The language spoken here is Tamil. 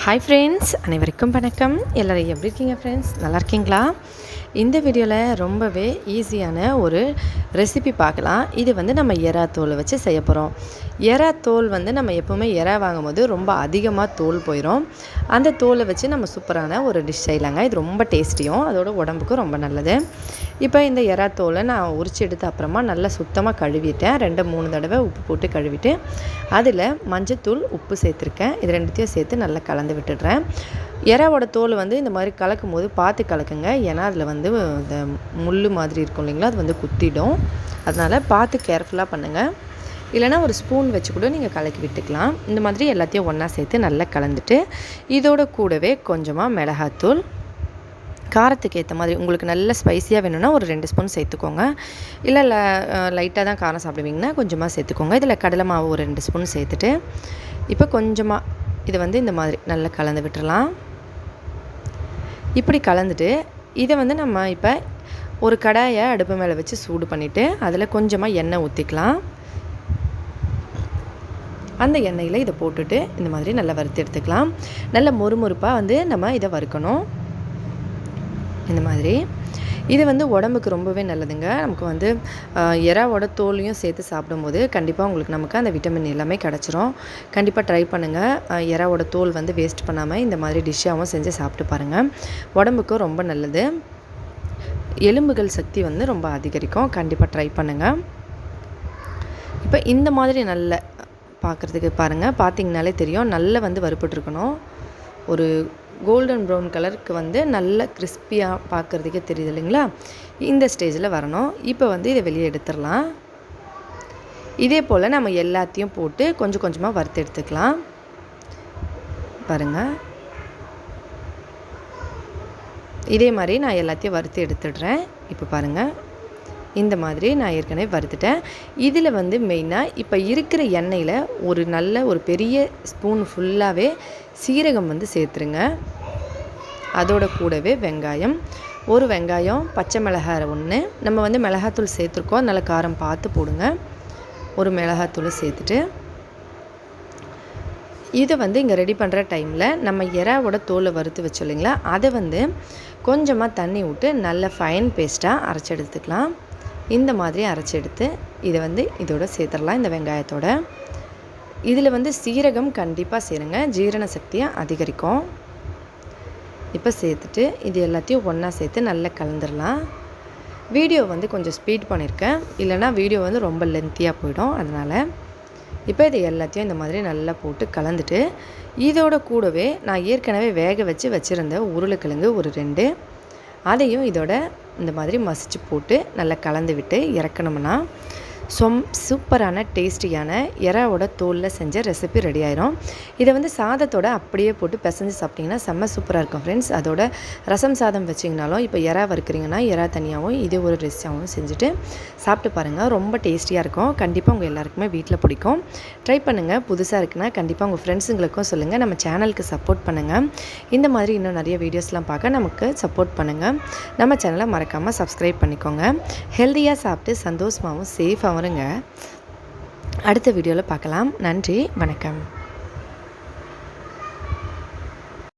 ஹாய் ஃப்ரெண்ட்ஸ், அனைவருக்கும் வணக்கம். எல்லோரும் எப்படி இருக்கீங்க ஃப்ரெண்ட்ஸ்? நல்லா இருக்கீங்களா? இந்த வீடியோவில் ரொம்பவே ஈஸியான ஒரு ரெசிபி பார்க்கலாம். இது நம்ம எறா தோலை வச்சு செய்ய போகிறோம். எறா தோல் நம்ம எப்போவுமே எறா வாங்கும்போது ரொம்ப அதிகமாக தோல் போயிடும். அந்த தோலை வச்சு நம்ம சூப்பரான ஒரு டிஷ் செய்யலாங்க. இது ரொம்ப டேஸ்டியும் அதோட உடம்புக்கும் ரொம்ப நல்லது. இப்போ இந்த எறா தோலை நான் உரிச்சு எடுத்த அப்புறமா நல்லா சுத்தமாக கழுவிட்டேன். 2-3 தடவை உப்பு போட்டு கழுவிட்டு அதில் மஞ்சத்தூள், உப்பு சேர்த்துருக்கேன். இது ரெண்டுத்தையும் சேர்த்து நல்லா கலந்து விட்டுடுறேன். எறாவோட தோல் இந்த மாதிரி கலக்கும் போது பார்த்து கலக்குங்க. ஏன்னா அதில் இந்த முள் மாதிரி இருக்கும் இல்லைங்களா, அது குத்திடும். அதனால் பார்த்து கேர்ஃபுல்லாக பண்ணுங்கள். இல்லைனா ஒரு ஸ்பூன் வச்சு கூட நீங்கள் கலக்கி விட்டுக்கலாம். இந்த மாதிரி எல்லாத்தையும் ஒன்றா சேர்த்து நல்லா கலந்துட்டு இதோட கூடவே கொஞ்சமாக மிளகாத்தூள், காரத்துக்கு ஏற்ற மாதிரி உங்களுக்கு நல்ல ஸ்பைஸியாக வேணும்னா ஒரு 2 ஸ்பூன் சேர்த்துக்கோங்க. இல்லை லைட்டாக தான் காரம் சாப்பிடுவீங்கன்னா கொஞ்சமாக சேர்த்துக்கோங்க. இதில் கடலை மாவு ஒரு 2 ஸ்பூன் சேர்த்துட்டு இப்போ கொஞ்சமாக இதை இந்த மாதிரி நல்லா கலந்து விட்டுறலாம். இப்படி கலந்துட்டு இதை நம்ம இப்போ ஒரு கடாயை அடுப்பு மேலே வச்சு சூடு பண்ணிவிட்டு அதில் கொஞ்சமாக எண்ணெய் ஊற்றிக்கலாம். அந்த எண்ணெயில் இதை போட்டுட்டு இந்த மாதிரி நல்லா வறுத்து எடுத்துக்கலாம். நல்ல மொறுமொறுப்பாக நம்ம இதை வறுக்கணும். இந்த மாதிரி இது உடம்புக்கு ரொம்பவே நல்லதுங்க. நமக்கு எறாவோட தோலையும் சேர்த்து சாப்பிடும்போது கண்டிப்பாக நமக்கு அந்த விட்டமின் எல்லாமே கிடச்சிரும். கண்டிப்பாக ட்ரை பண்ணுங்கள். எறாவோட தோல் வேஸ்ட் பண்ணாமல் இந்த மாதிரி டிஷ்ஷாகவும் செஞ்சு சாப்பிட்டு பாருங்கள். உடம்புக்கும் ரொம்ப நல்லது. எலும்புகள் சக்தி ரொம்ப அதிகரிக்கும். கண்டிப்பாக ட்ரை பண்ணுங்கள். இப்போ இந்த மாதிரி நல்ல பார்க்குறதுக்கு பாருங்கள், பார்த்திங்கனாலே தெரியும் நல்ல வறுபட்டுருக்கணும். ஒரு கோல்டன் ப்ரௌன் கலருக்கு நல்ல கிறிஸ்பியாக பார்க்குறதுக்கே தெரியுது இல்லைங்களா? இந்த ஸ்டேஜில் வரணும். இப்போ இதை வெளியே எடுத்துடலாம். இதே போல் நம்ம எல்லாத்தையும் போட்டு கொஞ்சம் கொஞ்சமாக வறுத்து எடுத்துக்கலாம். பாருங்கள், இதே மாதிரி நான் எல்லாத்தையும் வறுத்து எடுத்துடுறேன். இப்போ பாருங்கள், இந்த மாதிரி நான் ஏற்கனவே வறுத்துட்டேன். இதில் மெயினாக இப்போ இருக்கிற எண்ணெயில் ஒரு பெரிய ஸ்பூன் ஃபுல்லாகவே சீரகம் சேர்த்துருங்க. அதோட கூடவே வெங்காயம், ஒரு வெங்காயம், பச்சை மிளகாய் 1, நம்ம மிளகாத்தூள் சேர்த்துருக்கோம், நல்ல காரம் பார்த்து போடுங்க. ஒரு மிளகாத்தூள் சேர்த்துட்டு இதை இங்கே ரெடி பண்ணுற டைமில் நம்ம எறாவோட தோலை வறுத்து வச்சோம் இல்லைங்களா, அதை கொஞ்சமாக தண்ணி விட்டு நல்ல ஃபைன் பேஸ்ட்டாக அரைச்சி எடுத்துக்கலாம். இந்த மாதிரி அரைச்சி எடுத்து இதை இதோட சேர்த்துடலாம். இந்த வெங்காயத்தோட இதில் சீரகம் கண்டிப்பாக சேருங்க, ஜீரண சக்தியை அதிகரிக்கும். இப்போ சேர்த்துட்டு இது எல்லாத்தையும் ஒன்றா சேர்த்து நல்லா கலந்துடலாம். வீடியோ கொஞ்சம் ஸ்பீட் பண்ணியிருக்கேன், இல்லைனா வீடியோ ரொம்ப லென்த்தியாக போயிடும். அதனால் இப்போ இது எல்லாத்தையும் இந்த மாதிரி நல்லா போட்டு கலந்துட்டு இதோட கூடவே நான் ஏற்கனவே வேக வச்சுருந்த உருளைக்கிழங்கு ஒரு 2, அதையும் இதோட இந்த மாதிரி மசிச்சு போட்டு நல்லா கலந்து விட்டு இறக்கணும்னா சூப்பரான டேஸ்டியான எறாவோட தோலில் செஞ்ச ரெசிபி ரெடி ஆயிரும். இதை சாதத்தோட அப்படியே போட்டு பிசைஞ்சு சாப்பிட்டிங்கன்னா செம்ம சூப்பராக இருக்கும் ஃப்ரெண்ட்ஸ். அதோட ரசம் சாதம் வச்சிங்கனாலும் இப்போ எறா வறுக்கிறீங்கன்னா எறா தனியாகவும் இது ஒரு டிஷ்ஷாகவும் செஞ்சுட்டு சாப்பிட்டு பாருங்கள். ரொம்ப டேஸ்டியாக இருக்கும். கண்டிப்பாக உங்கள் எல்லாருக்குமே வீட்டில் பிடிக்கும். ட்ரை பண்ணுங்கள். புதுசாக இருக்குன்னா கண்டிப்பாக உங்கள் ஃப்ரெண்ட்ஸுங்களுக்கும் சொல்லுங்கள். நம்ம சேனலுக்கு சப்போர்ட் பண்ணுங்கள். இந்த மாதிரி இன்னும் நிறைய வீடியோஸ்லாம் பார்க்க நமக்கு சப்போர்ட் பண்ணுங்கள். நம்ம சேனலை மறக்காமல் சப்ஸ்கிரைப் பண்ணிக்கோங்க. ஹெல்த்தியாக சாப்பிட்டு சந்தோஷமாகவும் சேஃபாகவும் இருங்க. அடுத்த வீடியோவில் பார்க்கலாம். நன்றி, வணக்கம்.